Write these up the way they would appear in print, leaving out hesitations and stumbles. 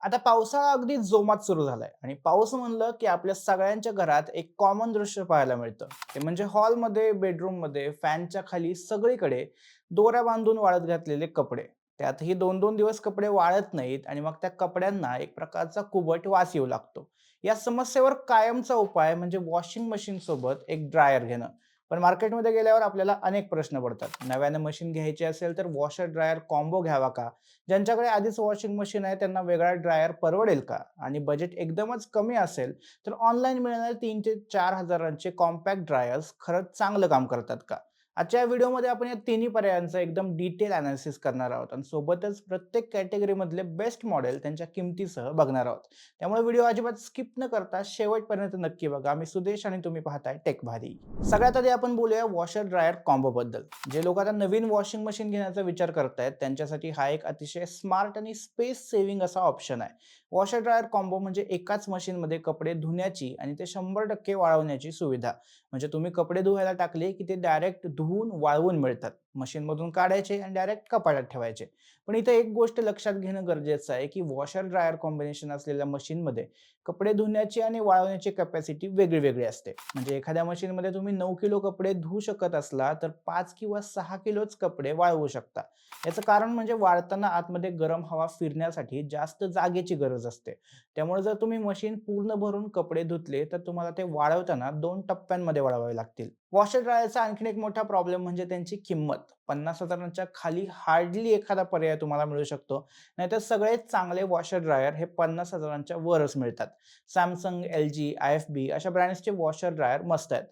आता पावसाळा अगदी जोमात सुरू झालाय आणि पाऊस म्हणलं की आपल्या सगळ्यांच्या घरात एक कॉमन दृश्य पाहायला मिळतं. ते म्हणजे हॉलमध्ये, बेडरूममध्ये, फॅनच्या खाली सगळीकडे दोऱ्या बांधून वाळत घातलेले कपडे. त्यातही 2-2 दिवस कपडे वाळत नाहीत आणि मग त्या कपड्यांना एक प्रकारचा कुबट वास येऊ लागतो. या समस्येवर कायमचा उपाय म्हणजे वॉशिंग मशीन सोबत एक ड्रायर घेणं. पण मार्केटमध्ये गेल्यावर आपल्याला अनेक प्रश्न पडतात. नव्याने मशीन घ्यायची असेल तर वॉशर ड्रायर कॉम्बो घ्यावा का? ज्यांच्याकडे आधीच वॉशिंग मशीन आहे त्यांना वेगळा ड्रायर परवडेल का? आणि बजेट एकदमच कमी असेल तर ऑनलाईन मिळणारे 3 ते 4 हजारांचे कॉम्पॅक्ट ड्रायर्स खरंच चांगलं काम करतात का? आजच्या या व्हिडिओमध्ये आपण या तिन्ही पर्यायांचं एकदम डिटेल अनालिसिस करणार आहोत आणि सोबतच प्रत्येक कॅटेगरीमधले बेस्ट मॉडेल त्यांच्या किमतीसह बघणार आहोत. त्यामुळे व्हिडिओ अजिबात स्किप न करता शेवटपर्यंत नक्की बघा. मी सुदेश आणि तुम्ही पाहताय टेक भारी. सगळ्यात आधी आपण बोलूया वॉशर ड्रायर कॉम्बो बद्दल. जे लोक आता नवीन वॉशिंग मशीन घेण्याचा विचार करतायत त्यांच्यासाठी हा एक अतिशय स्मार्ट आणि स्पेस सेव्हिंग असा ऑप्शन आहे. वॉशर ड्रायर कॉम्बो म्हणजे एकाच मशीनमध्ये कपडे धुण्याची आणि ते 100% वाळवण्याची सुविधा. म्हणजे तुम्ही कपडे धुवायला टाकले की ते डायरेक्ट धुवून वाळवून मिळतात. मशीनमधून काढायचे आणि डायरेक्ट कपाटात ठेवायचे. पण इथे एक गोष्ट लक्षात घेणं गरजेचं आहे की वॉशर ड्रायर कॉम्बिनेशन असलेल्या मशीनमध्ये कपडे धुण्याची आणि वाळवण्याची कॅपॅसिटी वेगळी वेगळी असते. म्हणजे एखाद्या मशीनमध्ये तुम्ही 9 किलो कपडे धुवू शकत असला तर 5 किंवा 6 किलोच कपडे वाळवू शकता. याचं कारण म्हणजे वाळताना आतमध्ये गरम हवा फिरण्यासाठी जास्त जागेची गरज असते. त्यामुळे जर तुम्ही मशीन पूर्ण भरून कपडे धुतले तर तुम्हाला ते वाळवताना 2 टप्प्यांमध्ये वाळवावे लागतील. वॉशर ड्रायरचा आणखीन एक मोठा प्रॉब्लेम म्हणजे त्यांची किंमत. 50,000च्या खाली हार्डली एखादा पर्याय तुम्हाला मिळू शकतो. नाहीतर सगळेच चांगले वॉशर ड्रायर हे 50,000च्या वरच मिळतात. सॅमसंग, LG, IFB अशा ब्रँड्सचे वॉशर ड्रायर मस्त आहेत.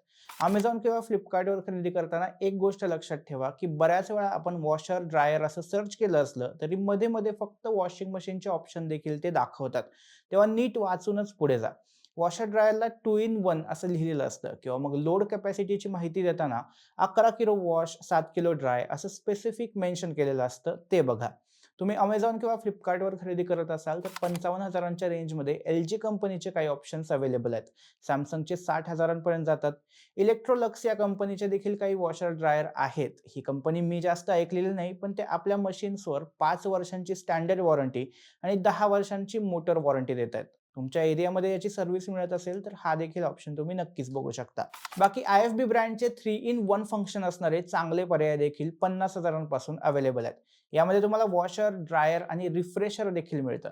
Amazon किंवा Flipkartवर खरेदी करताना एक गोष्ट लक्षात ठेवा, की बऱ्याच वेळा आपण वॉशर ड्रायर असं सर्च केलं असलं, तरी मध्ये-मध्ये फक्त वॉशिंग मशीनचे ऑप्शन देखील ते दाखवतात. तेव्हा नीट वाचूनच पुढे जा. वॉशर ड्रायरला 2 in 1 असं लिहिलेलं असतं किंवा मग लोड कॅपॅसिटीची माहिती देताना 11 किलो वॉश, 7 किलो ड्राय असं स्पेसिफिक मेन्शन केलेलं असतं, ते बघा. तुम्ही Amazon किंवा Flipkartवर खरेदी करत असाल तर 55,000च्या रेंजमध्ये LG कंपनीचे काही ऑप्शन्स अवेलेबल आहेत. Samsungचे 60,000पर्यंत जातात. इलेक्ट्रोलक्स या कंपनीचे देखील काही वॉशर ड्रायर आहेत. ही कंपनी मी जास्त ऐकलेली नाही, पण ते आपल्या मशीन्सवर 5 वर्षांची स्टँडर्ड वॉरंटी आणि 10 वर्षांची मोटर वॉरंटी देत आहेत. तुमच्या एरियामध्ये याची सर्व्हिस मिळत असेल तर हा देखील ऑप्शन तुम्ही नक्कीच बघू शकता. बाकी IFB ब्रँडचे 3 in 1 फंक्शन असणारे चांगले पर्याय देखील 50,000पासून अवेलेबल आहेत. यामध्ये तुम्हाला वॉशर, ड्रायर आणि रिफ्रेशर देखील मिळतं.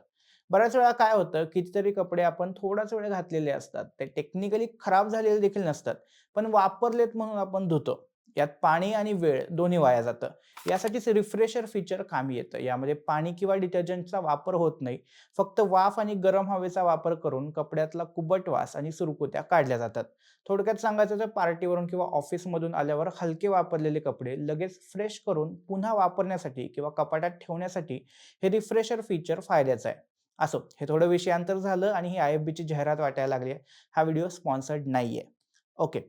बऱ्याच वेळा काय होतं, कितीतरी कपडे आपण थोडाच वेळ घातलेले असतात. ते टेक्निकली खराब झालेले देखील नसतात, पण वापरलेत म्हणून आपण धुतो. यात पाणी आणि वेळ दोन्ही वाया जातं. यासाठीच रिफ्रेशर फीचर कामी येतं. यामध्ये पाणी किंवा डिटर्जंटचा वापर होत नाही. फक्त वाफ आणि गरम हवेचा वापर करून कपड्यातला कुबट वास आणि सुरकुत्या काढल्या जातात. थोडक्यात सांगायचं तर पार्टीवरून किंवा ऑफिसमधून आल्यावर हलके वापरलेले कपडे लगेच फ्रेश करून पुन्हा वापरण्यासाठी किंवा कपाटात ठेवण्यासाठी हे रिफ्रेशर फीचर फायद्याचं आहे. असो, हे थोडं विषयांतर झालं आणि ही IFBची जाहिरात वाटायला लागली आहे. हा व्हिडिओ स्पॉन्सर्ड नाहीये. ओके.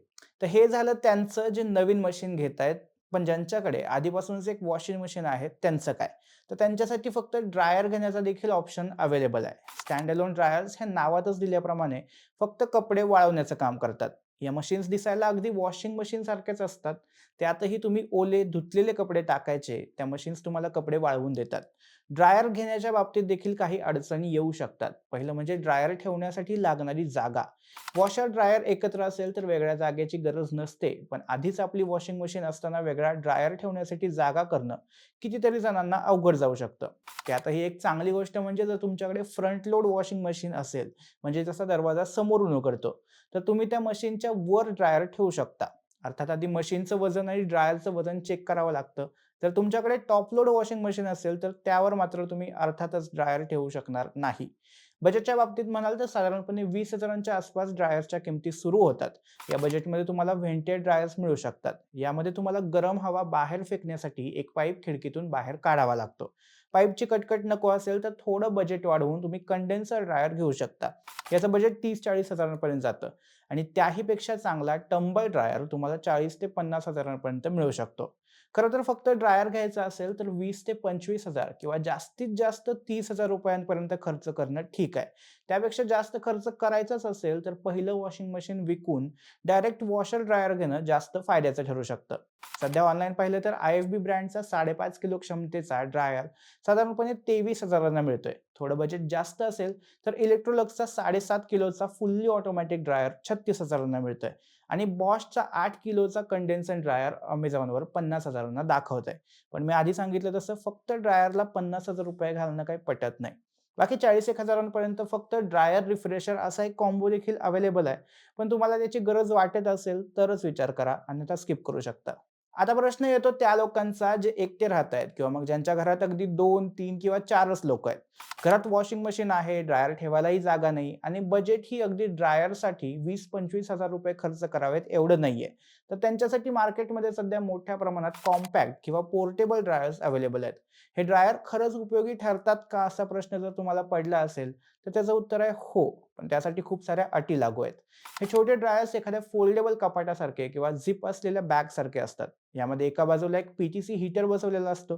तर हे झालं त्यांचं जे नवीन मशीन घेतायत. पण ज्यांच्याकडे आधीपासूनच एक वॉशिंग मशीन आहे त्यांचं काय? तर त्यांच्यासाठी फक्त ड्रायर घेण्याचा देखील ऑप्शन अवेलेबल आहे. स्टँड अलोन ड्रायर्स हे नावातच दिल्याप्रमाणे फक्त कपडे वाळवण्याचं काम करतात. या मशीन्स दिसायला अगदी वॉशिंग मशीन सारखेच असतात. त्यातही तुम्ही ओले धुतलेले कपडे टाकायचे, त्या मशीन्स तुम्हाला कपडे वाळवून देतात. ड्रायर घेण्याच्या बाबतीत देखील काही अडचणी येऊ शकतात. पहिलं म्हणजे ड्रायर ठेवण्यासाठी लागणारी जागा. वॉशर ड्रायर एकत्र असेल तर वेगळ्या जागेची गरज नसते, पण आधीच आपली वॉशिंग मशीन असताना वेगळा ड्रायर ठेवण्यासाठी जागा करणं कितीतरी जणांना अवघड जाऊ शकतं. त्यातही एक चांगली गोष्ट म्हणजे जर तुमच्याकडे फ्रंट लोड वॉशिंग मशीन असेल, म्हणजे जसा दरवाजा समोरून उघडतो, तर तुम्ही त्या मशीनच्या वर ड्रायर ठेवू शकता. अर्थात आधी मशीनचं वजन आणि ड्रायरचं वजन चेक करावं लागतं. जर तुमच्याकडे टॉप लोड वॉशिंग मशीन असेल तर त्यावर मात्र तुम्ही अर्थातच ड्रायर ठेवू शकणार नाही. बजेटच्या बाबतीत म्हणाल तर साधारणपणे 20,000च्या आसपास ड्रायर्सच्या किमती सुरू होतात. या बजेटमध्ये तुम्हाला व्हेंटेड ड्रायर्स मिळू शकतात. यामध्ये तुम्हाला गरम हवा बाहेर फेकण्यासाठी एक पाईप खिडकीतून बाहेर काढावा लागतो. पाईपची कटकट नको असेल तर थोडं बजेट वाढवून तुम्ही कंडेन्सर ड्रायर घेऊ शकता. याचं बजेट 30-40,000पर्यंत जातं आणि त्याहीपेक्षा चांगला टंबल ड्रायर तुम्हाला 40 ते 50,000पर्यंत मिळू शकतो. खरं तर फक्त ड्रायर घ्यायचा असेल तर 20 ते 25,000 किंवा जास्तीत जास्त 30,000 रुपयांपर्यंत खर्च करणं ठीक आहे. त्यापेक्षा जास्त खर्च करायचाच असेल तर पहिलं वॉशिंग मशीन विकून डायरेक्ट वॉशर ड्रायर घेणं जास्त फायद्याचं ठरू शकतं. सध्या ऑनलाईन पाहिलं तर IFB ब्रँडचा 5.5 किलो क्षमतेचा ड्रायर साधारणपणे 23,000 मिळतोय. थोडं बजेट जास्त असेल तर इलेक्ट्रोलक्सचा 7.5 किलोचा फुल्ली ऑटोमॅटिक ड्रायर 36,000 मिळतोय आणि बॉशचा 8 किलोचा कंडेन्सर ड्रायर Amazonवर 50,000 दाखवत आहे. पण मी आधी सांगितलं तसं फक्त ड्रायरला 50,000 रुपये घालणं काही पटत नाही. बाकी 40,000-1,000 पर्यंत फक्त ड्रायर रिफ्रेशर असा एक कॉम्बो देखील अवेलेबल आहे. पण तुम्हाला त्याची गरज वाटत असेल तरच विचार करा, अन्यथा स्किप करू शकता. आता प्रश्न येतो त्या लोकांचा जे एकटे राहत आहेत किंवा मग ज्यांच्या घरात अगदी 2, 3 किंवा 4च लोक आहेत. घरात वॉशिंग मशीन आहे, ड्रायर ठेवायलाही जागा नाही आणि बजेट ही अगदी ड्रायरसाठी 20-25,000 रुपये खर्च करावेत एवढं नाहीये. तर त्यांच्यासाठी मार्केटमध्ये सध्या मोठ्या प्रमाणात कॉम्पॅक्ट किंवा पोर्टेबल ड्रायर्स अवेलेबल आहेत. हे ड्रायर खरंच उपयोगी ठरतात का असा प्रश्न जर तुम्हाला पडला असेल तर त्याचं उत्तर आहे हो. पण त्यासाठी खूप साऱ्या अटी लागू आहेत. हे छोटे ड्रायर्स एखाद्या फोल्डेबल कपाटासारखे किंवा झिप असलेल्या बॅगसारखे असतात. यामध्ये एका बाजूला एक PTC हीटर बसवलेला असतो.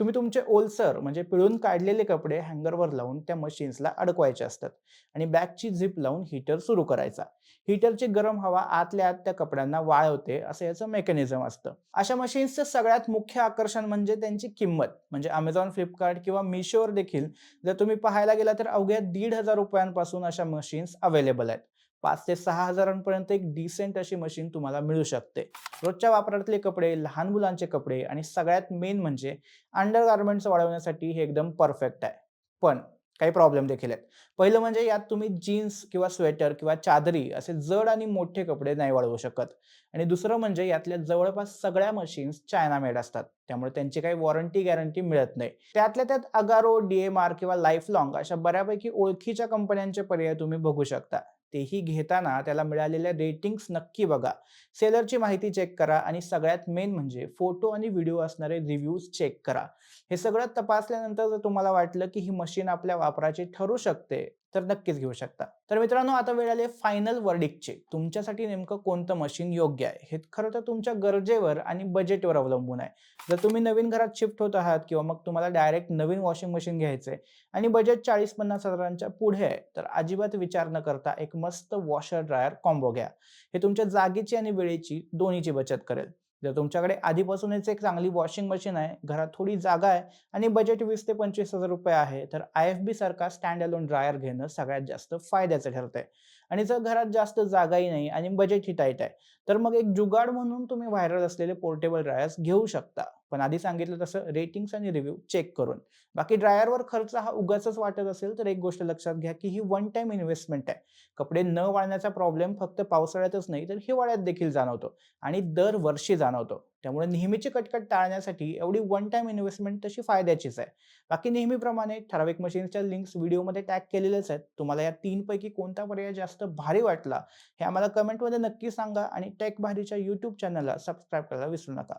तुम्ही तुमचे ओलसर म्हणजे पिळून काढलेले कपडे हँगरवर लावून त्या मशीन्सला अडकवायचे असतात आणि बॅगची झिप लावून हीटर सुरू करायचा. हीटरची गरम हवा आतल्या आत त्या कपड्यांना वाळवते असं याचं मेकॅनिझम असतं. अशा मशीन्सचं सगळ्यात मुख्य आकर्षण म्हणजे त्यांची किंमत. म्हणजे Amazon, Flipkart किंवा Mishoवर देखील जर तुम्ही पाहायला गेला तर अवघ्या 1,500 रुपयांपासून अशा मशीन्स अवेलेबल आहेत. 5 ते 6,000 पर्यंत एक डिसेंट अशी मशीन तुम्हाला मिळू शकते. रोजच्या वापरातले कपडे, लहान मुलांचे कपडे आणि सगळ्यात मेन म्हणजे अंडरगार्मेंट्स वाळवण्यासाठी हे एकदम परफेक्ट आहे. पण काही प्रॉब्लेम देखील आहेत. पहिलं म्हणजे यात तुम्ही जीन्स किंवा स्वेटर किंवा चादरी असे जड आणि मोठे कपडे नाही वाळवू शकत. आणि दुसरं म्हणजे यातल्या जवळपास सगळ्या मशीन्स चायना मेड असतात. त्यामुळे त्यांची काही वॉरंटी गॅरंटी मिळत नाही. त्यातल्या त्यात अगारो, DMR किंवा लाईफलॉंग अशा बऱ्यापैकी ओळखीच्या कंपन्यांचे पर्याय तुम्ही बघू शकता. तेही घेताना त्याला मिळालेल्या रेटिंग्स नक्की बघा. सेलरची माहिती चेक करा आणि सगळ्यात मेन म्हणजे फोटो आणि व्हिडिओ असणारे रिव्ह्यूज चेक करा. हे सगळं तपासल्यानंतर जर तुम्हाला वाटलं की ही मशीन आपल्या वापराची ठरू शकते, तर नक्कीच घेऊ शकता. तर मित्रांनो, आता वेळ आली फायनल वर्डिक्टची. तुमच्यासाठी नेमकं कोणतं मशीन योग्य आहे, हे खरं तर तुमच्या गरजेवर आणि बजेटवर अवलंबून आहे. जर तुम्ही नवीन घरात शिफ्ट होत आहात किंवा मग तुम्हाला डायरेक्ट नवीन वॉशिंग मशीन घ्यायचंय आणि बजेट 40-50 हजारांच्या पुढे आहे, तर अजिबात विचार न करता एक मस्त वॉशर ड्रायर कॉम्बो घ्या. हे तुमच्या जागेची आणि वेळेची दोन्हीची बचत करेल. जर तुमच्याकडे आधीपासूनच एक चांगली वॉशिंग मशीन आहे, घरात थोडी जागा आहे आणि बजेट 20 ते 25,000 रुपये आहे, तर IFB सारखा स्टँड अलोन ड्रायर घेणं सगळ्यात जास्त फायद्याचं ठरतंय. आणि जर घरात जास्त जागाही नाही आणि बजेटही टाईट आहे, तर मग एक जुगाड म्हणून तुम्ही व्हायरल असलेले पोर्टेबल ड्रायर्स घेऊ शकता. पण आधी सांगितलं तसं रेटिंग्स आणि रिव्ह्यू चेक करून. बाकी ड्रायरवर खर्च हा उगाचच वाटत असेल तर एक गोष्ट लक्षात घ्या की ही वन टाईम इन्व्हेस्टमेंट आहे. कपडे न वाळण्याचा प्रॉब्लेम फक्त पावसाळ्यातच नाही तर हिवाळ्यात देखील जाणवतो आणि दरवर्षी जाणवतो. त्यामुळे नेहमीची कटकट टाळण्यासाठी एवढी वन टाईम इन्व्हेस्टमेंट तशी फायद्याचीच आहे. बाकी नेहमीप्रमाणे ठराविक मशीन्सच्या लिंक्स व्हिडिओमध्ये टॅग केलेलेच आहेत. तुम्हाला या 3 पैकी कोणता पर्याय जास्त भारी वाटला हे आम्हाला कमेंटमध्ये नक्की सांगा आणि टेक भारीच्या YouTube चॅनलला सबस्क्राईब करायला विसरू नका.